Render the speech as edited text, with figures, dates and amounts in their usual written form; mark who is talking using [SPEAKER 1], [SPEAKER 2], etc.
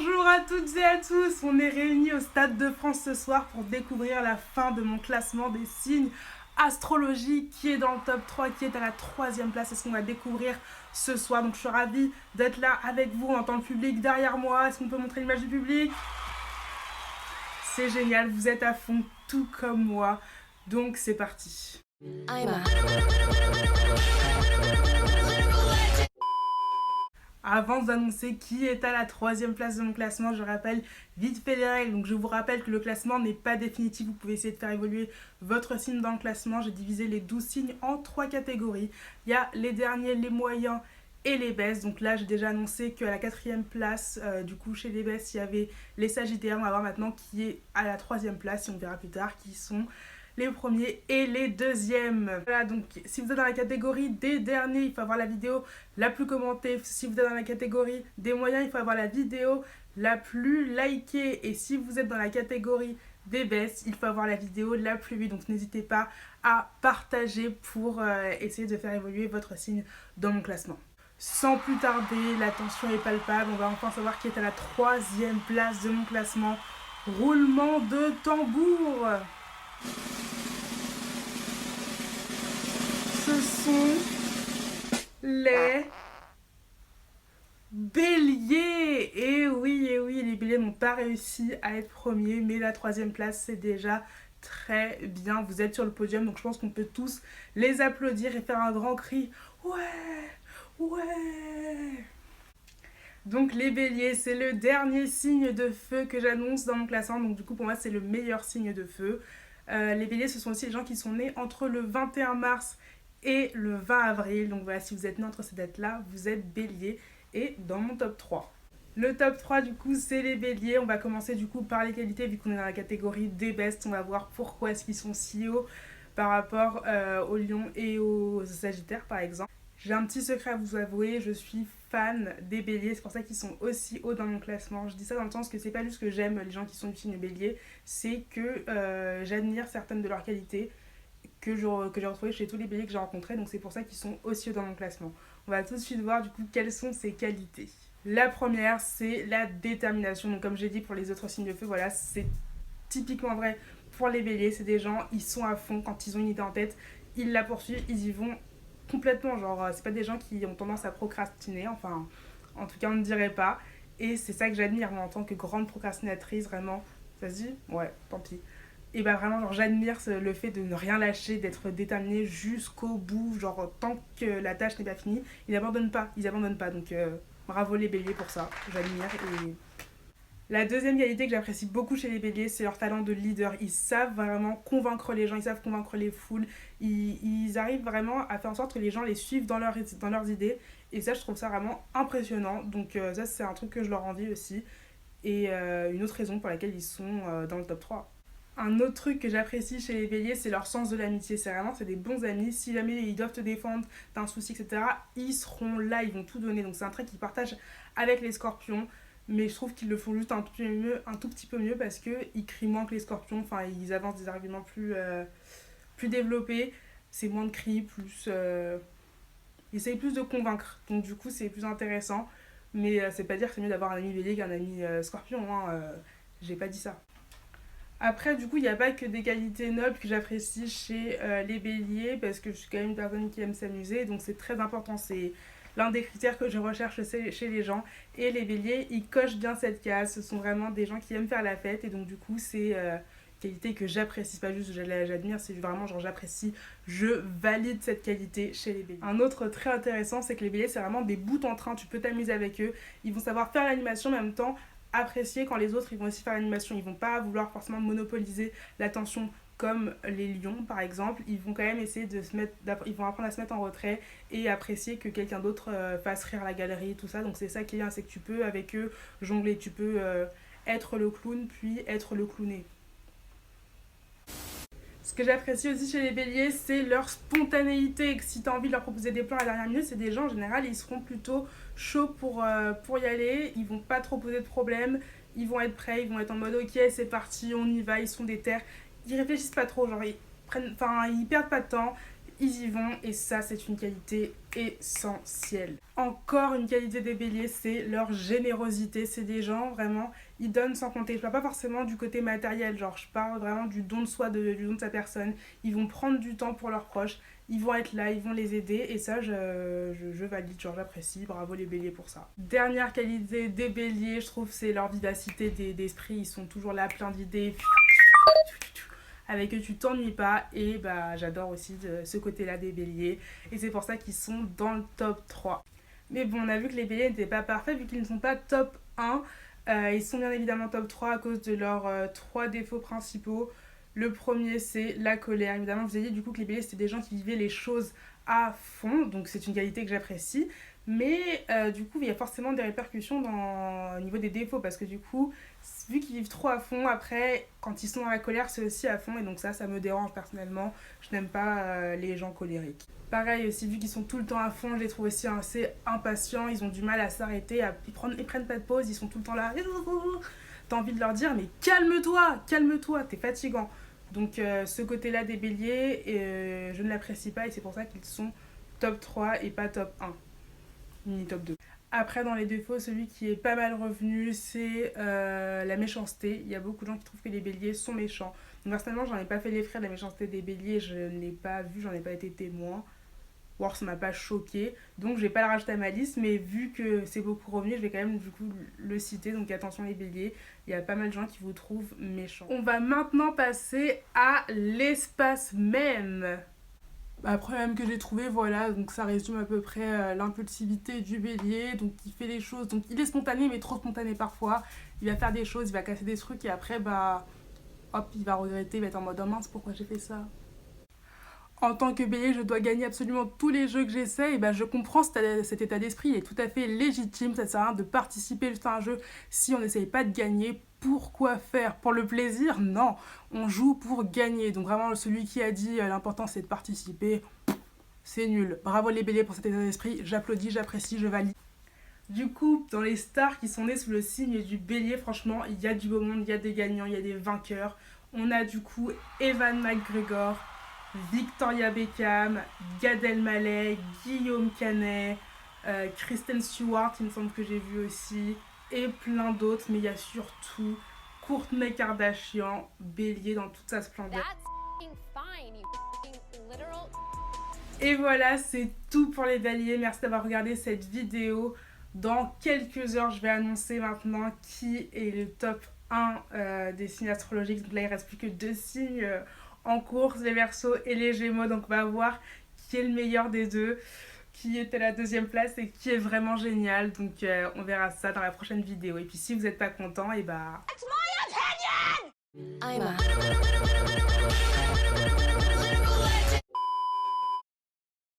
[SPEAKER 1] Bonjour à toutes et à tous, on est réunis au Stade de France ce soir pour découvrir la fin de mon classement des signes astrologiques qui est dans le top 3, qui est à la 3e place. C'est ce qu'on va découvrir ce soir, donc je suis ravie d'être là avec vous. On entend le public derrière moi, est-ce qu'on peut montrer l'image du public? C'est génial, vous êtes à fond tout comme moi, donc c'est parti. Avant d'annoncer qui est à la 3e place de mon classement, je rappelle vite fait les règles. Donc je vous rappelle que le classement n'est pas définitif. Vous pouvez essayer de faire évoluer votre signe dans le classement. J'ai divisé les 12 signes en 3 catégories. Il y a les derniers, les moyens et les baisses. Donc là, j'ai déjà annoncé qu'à la 4e place, du coup, chez les baisses, il y avait les Sagittaires. On va voir maintenant qui est à la 3e place, et on verra plus tard qui sont les premiers et les deuxièmes. Voilà, donc si vous êtes dans la catégorie des derniers, il faut avoir la vidéo la plus commentée. Si vous êtes dans la catégorie des moyens, il faut avoir la vidéo la plus likée. Et si vous êtes dans la catégorie des baisses, il faut avoir la vidéo la plus vue. Donc n'hésitez pas à partager pour essayer de faire évoluer votre signe dans mon classement. Sans plus tarder, la tension est palpable. On va enfin savoir qui est à la 3e place de mon classement. Roulement de tambour. Ce sont les béliers. Et oui, les béliers n'ont pas réussi à être premiers, mais la 3e place, c'est déjà très bien. Vous êtes sur le podium, donc je pense qu'on peut tous les applaudir et faire un grand cri. Ouais. Donc les béliers, c'est le dernier signe de feu que j'annonce dans mon classement. Donc du coup, pour moi, c'est le meilleur signe de feu. Les béliers, ce sont aussi les gens qui sont nés entre le 21 mars et le 20 avril. Donc voilà, si vous êtes né entre ces dates-là, vous êtes bélier. Et dans mon top 3. Le top 3, du coup, c'est les béliers. On va commencer du coup par les qualités, vu qu'on est dans la catégorie des bestes. On va voir pourquoi est-ce qu'ils sont si hauts par rapport aux lions et aux sagittaires, par exemple. J'ai un petit secret à vous avouer, je suis fan des béliers, c'est pour ça qu'ils sont aussi hauts dans mon classement. Je dis ça dans le sens que c'est pas juste que j'aime les gens qui sont du signe bélier, c'est que j'admire certaines de leurs qualités que j'ai retrouvées chez tous les béliers que j'ai rencontrés, donc c'est pour ça qu'ils sont aussi hauts dans mon classement. On va tout de suite voir du coup quelles sont ces qualités. La première, c'est la détermination. Donc comme j'ai dit pour les autres signes de feu, voilà, c'est typiquement vrai pour les béliers. C'est des gens, ils sont à fond quand ils ont une idée en tête, ils la poursuivent, ils y vont complètement. Genre, c'est pas des gens qui ont tendance à procrastiner, enfin, en tout cas on ne dirait pas. Et c'est ça que j'admire, moi, en tant que grande procrastinatrice, vraiment. Ça se dit? Ouais, tant pis. Et bah vraiment, genre, j'admire le fait de ne rien lâcher, d'être déterminé jusqu'au bout, genre tant que la tâche n'est pas finie, ils abandonnent pas. Donc bravo les béliers pour ça, j'admire. Et la deuxième qualité que j'apprécie beaucoup chez les béliers, c'est leur talent de leader. Ils savent vraiment convaincre les gens, ils savent convaincre les foules, ils arrivent vraiment à faire en sorte que les gens les suivent dans leurs idées. Et ça, je trouve ça vraiment impressionnant. Donc ça, c'est un truc que je leur envie aussi. Et une autre raison pour laquelle ils sont dans le top 3. Un autre truc que j'apprécie chez les béliers, c'est leur sens de l'amitié. C'est des bons amis. Si jamais ils doivent te défendre, t'as un souci, etc., ils seront là, ils vont tout donner. Donc c'est un trait qu'ils partagent avec les scorpions. Mais je trouve qu'ils le font juste un tout petit peu mieux parce qu'ils crient moins que les scorpions. Enfin, ils avancent des arguments plus développés. C'est moins de cris, ils essayent plus de convaincre. Donc du coup, c'est plus intéressant. Mais c'est pas dire que c'est mieux d'avoir un ami bélier qu'un ami scorpion. J'ai pas dit ça. Après, du coup, il n'y a pas que des qualités nobles que j'apprécie chez les béliers parce que je suis quand même une personne qui aime s'amuser, donc c'est très important. C'est l'un des critères que je recherche chez les gens. Et les béliers, ils cochent bien cette case. Ce sont vraiment des gens qui aiment faire la fête et donc, du coup, c'est une qualité que j'apprécie. C'est pas juste j'admire, c'est vraiment genre j'apprécie, je valide cette qualité chez les béliers. Un autre très intéressant, c'est que les béliers, c'est vraiment des bouts en train. Tu peux t'amuser avec eux. Ils vont savoir faire l'animation, mais en même temps apprécier quand les autres ils vont aussi faire l'animation. Ils vont pas vouloir forcément monopoliser l'attention comme les lions par exemple. Ils vont quand même essayer ils vont apprendre à se mettre en retrait et apprécier que quelqu'un d'autre fasse rire la galerie, tout ça. Donc c'est ça qui est bien, c'est que tu peux avec eux jongler, tu peux être le clown puis être le clowné. Ce que j'apprécie aussi chez les béliers, c'est leur spontanéité. Si tu as envie de leur proposer des plans à la dernière minute, c'est des gens en général, ils seront plutôt chauds pour y aller. Ils vont pas trop poser de problèmes. Ils vont être prêts, ils vont être en mode ok, c'est parti, on y va, ils sont déter. Ils réfléchissent pas trop, genre ils perdent pas de temps. ils y vont et ça c'est une qualité essentielle. Encore une qualité des béliers, c'est leur générosité. C'est des gens vraiment, ils donnent sans compter. Je parle pas forcément du côté matériel, genre je parle vraiment du don de soi, du don de sa personne. Ils vont prendre du temps pour leurs proches, ils vont être là, ils vont les aider et ça je valide, genre j'apprécie, bravo les béliers pour ça. Dernière qualité des béliers, je trouve, c'est leur vivacité d'esprit. Ils sont toujours là, plein d'idées. Avec eux tu t'ennuies pas et bah j'adore aussi ce côté là des béliers et c'est pour ça qu'ils sont dans le top 3. Mais bon, on a vu que les béliers n'étaient pas parfaits vu qu'ils ne sont pas top 1. Ils sont bien évidemment top 3 à cause de leurs 3 défauts principaux. Le premier c'est la colère. Évidemment je vous ai dit du coup que les béliers c'était des gens qui vivaient les choses à fond, donc c'est une qualité que j'apprécie. Mais du coup il y a forcément des répercussions au niveau des défauts parce que du coup vu qu'ils vivent trop à fond, après quand ils sont dans la colère c'est aussi à fond et donc ça me dérange personnellement. Je n'aime pas les gens colériques. Pareil aussi, vu qu'ils sont tout le temps à fond, je les trouve aussi assez impatients, ils ont du mal à s'arrêter, ils prennent pas de pause, ils sont tout le temps là. T'as envie de leur dire mais calme-toi, t'es fatigant. Donc ce côté-là des béliers, je ne l'apprécie pas et c'est pour ça qu'ils sont top 3 et pas top 1, ni top 2. Après, dans les défauts, celui qui est pas mal revenu, c'est la méchanceté. Il y a beaucoup de gens qui trouvent que les béliers sont méchants. Donc, personnellement, j'en ai pas fait les frais de la méchanceté des béliers, je ne l'ai pas vu, j'en ai pas été témoin. Ou alors ça m'a pas choqué. Donc, je vais pas le rajouter à ma liste, mais vu que c'est beaucoup revenu, je vais quand même du coup le citer. Donc, attention les béliers, il y a pas mal de gens qui vous trouvent méchants. On va maintenant passer à l'espace même. Après même que j'ai trouvé, voilà, donc ça résume à peu près l'impulsivité du bélier, donc il fait les choses, donc il est spontané mais trop spontané parfois, il va faire des choses, il va casser des trucs et après bah hop il va regretter, il va être en mode oh mince pourquoi j'ai fait ça. En tant que bélier je dois gagner absolument tous les jeux que j'essaie et bah je comprends cet état d'esprit, il est tout à fait légitime, ça sert à rien de participer à un jeu si on n'essaye pas de gagner. Pourquoi faire? Pour le plaisir? Non, on joue pour gagner. Donc vraiment, celui qui a dit l'important c'est de participer, c'est nul. Bravo les béliers pour cet état d'esprit, j'applaudis, j'apprécie, je valide. Du coup, dans les stars qui sont nées sous le signe du bélier, franchement, il y a du beau monde, il y a des gagnants, il y a des vainqueurs. On a du coup Evan McGregor, Victoria Beckham, Gad Elmaleh, Guillaume Canet, Kristen Stewart, il me semble que j'ai vu aussi, et plein d'autres, mais il y a surtout Kourtney Kardashian, bélier dans toute sa splendeur. Et voilà, c'est tout pour les béliers. Merci d'avoir regardé cette vidéo. Dans quelques heures, je vais annoncer maintenant qui est le top 1 des signes astrologiques. Donc là, il ne reste plus que 2 signes en course, les Verseaux et les Gémeaux. Donc on va voir qui est le meilleur des deux, qui était à la 2e place et qui est vraiment génial. Donc on verra ça dans la prochaine vidéo. Et puis si vous n'êtes pas content, et bah... It's my opinion!